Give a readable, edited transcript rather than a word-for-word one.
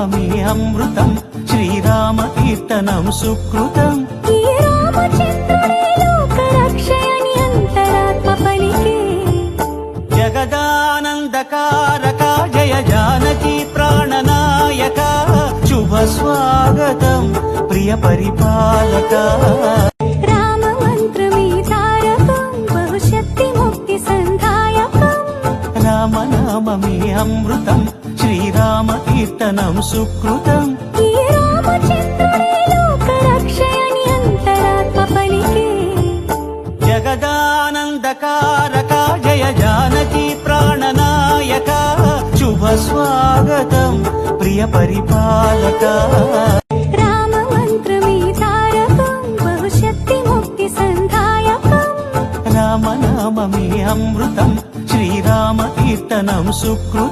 రామనామమే అమృతం శ్రీరామ కీర్తనం సుకృతం ఈ రామచంద్రుడే లోకరక్షయని అంతరాత్మ పలికే జగదానందకారక జయ జానకి ప్రాణనాయక శుభ స్వాగతం ప్రియ పరిపాలక రామ మంత్రమే తారకం బహుశక్తి ముక్తి సంధాయకం రామనామమే అమృతం శ్రీరామ కీర్తనం సుకృతం ఈ రామచంద్రుడే లోకరక్షయని అంతరాత్మ పలికే జగదానందకారక జయ జానకి ప్రాణనాయక శుభ స్వాగతం ప్రియ పరిపాలక రామ మంత్రమే తారకం బహుశక్తి ముక్తి సంధాయకం రామనామమే అమృతం శ్రీరామ కీర్తనం సుకృతం